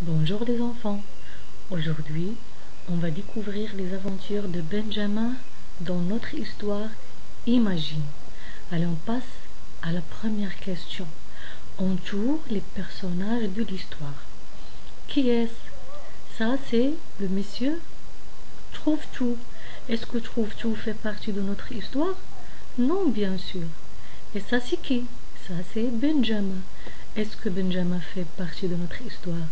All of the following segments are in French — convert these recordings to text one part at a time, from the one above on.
Bonjour les enfants. Aujourd'hui, on va découvrir les aventures de Benjamin dans notre histoire Imagine. Allez, on passe à la première question. Entoure les personnages de l'histoire. Qui est-ce? Ça, c'est le monsieur Trouve-Tout. Est-ce que Trouve-Tout fait partie de notre histoire? Non, bien sûr. Et ça, c'est qui? Ça, c'est Benjamin. Est-ce que Benjamin fait partie de notre histoire?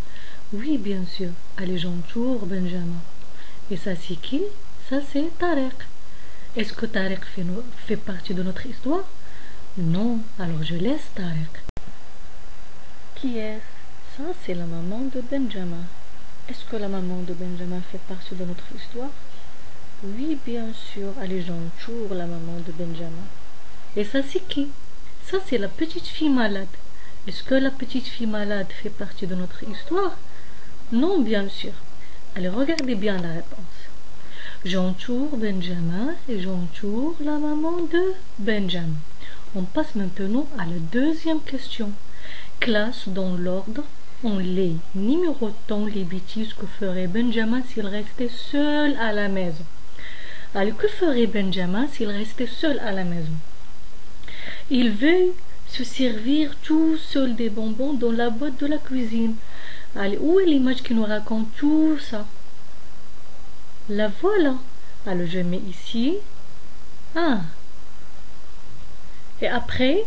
Oui, bien sûr. Allez, j'entoure Benjamin. Et ça, c'est qui? Ça, c'est Tarek. Est-ce que Tarek fait partie de notre histoire? Non, alors je laisse Tarek. Qui est-ce? Ça, c'est la maman de Benjamin. Est-ce que la maman de Benjamin fait partie de notre histoire? Oui, bien sûr. Allez, j'entoure la maman de Benjamin. Et ça, c'est qui? Ça, c'est la petite fille malade. Est-ce que la petite fille malade fait partie de notre histoire? Non, bien sûr. Allez, regardez bien la réponse. J'entoure Benjamin et j'entoure la maman de Benjamin. On passe maintenant à la deuxième question. Classe dans l'ordre en les numérotant les bêtises que ferait Benjamin s'il restait seul à la maison. Allez, que ferait Benjamin s'il restait seul à la maison? Il veut se servir tout seul des bonbons dans la boîte de la cuisine. Allez, où est l'image qui nous raconte tout ça? La voilà. Alors, je mets ici. Ah. Et après,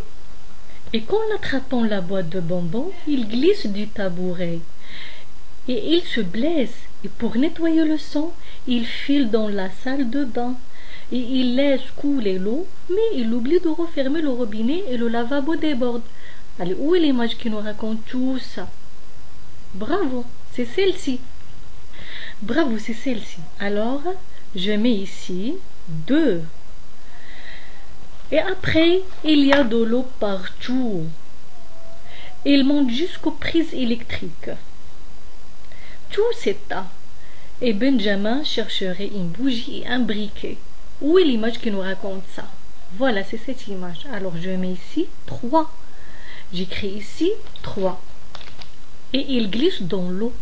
qu'en attrapant la boîte de bonbons, il glisse du tabouret. Et il se blesse. Et pour nettoyer le sang, il file dans la salle de bain. Et il laisse couler l'eau, mais il oublie de refermer le robinet et le lavabo déborde. Allez, où est l'image qui nous raconte tout ça? Bravo, c'est celle-ci. Bravo, c'est celle-ci. Alors, je mets ici 2. Et après, il y a de l'eau partout. Il monte jusqu'aux prises électriques. Tout s'éteint. Et Benjamin chercherait une bougie et un briquet. Où est l'image qui nous raconte ça? Voilà, c'est cette image. Alors, je mets ici 3. J'écris ici 3. Et il glisse dans l'eau.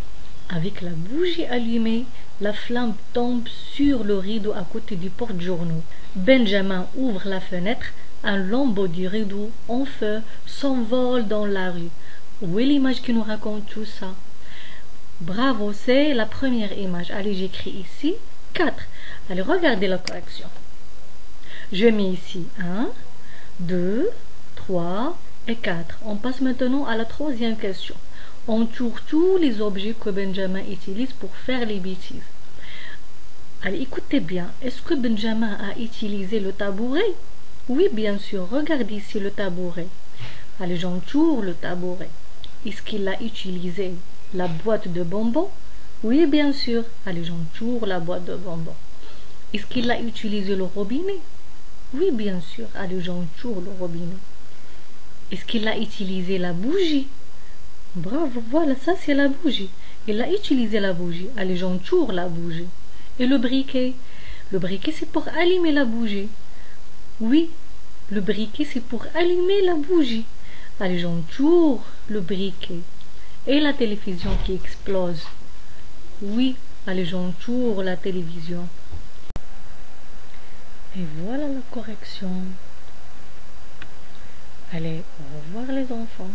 Avec la bougie allumée, la flamme tombe sur le rideau à côté du porte-journaux. Benjamin ouvre la fenêtre, un lambeau du rideau en feu s'envole dans la rue. Où est l'image qui nous raconte tout ça? Bravo, c'est la première image. Allez, j'écris ici 4. Allez, regardez la correction. Je mets ici 1, 2, 3 et 4. On passe maintenant à la troisième question. Entoure tous les objets que Benjamin utilise pour faire les bêtises. Allez, écoutez bien. Est-ce que Benjamin a utilisé le tabouret? Oui, bien sûr. Regardez ici le tabouret. Allez, j'entoure le tabouret. Est-ce qu'il a utilisé la boîte de bonbons? Oui, bien sûr. Allez, j'entoure la boîte de bonbons. Est-ce qu'il a utilisé le robinet? Oui, bien sûr. Allez, j'entoure le robinet. Est-ce qu'il a utilisé la bougie? Bravo, voilà, ça c'est la bougie. Il a utilisé la bougie. Allez, j'entoure la bougie. Et le briquet? Le briquet, c'est pour allumer la bougie. Oui, le briquet, c'est pour allumer la bougie. Allez, j'entoure le briquet. Et la télévision qui explose? Oui, allez, j'entoure la télévision. Et voilà la correction. Allez, au revoir les enfants.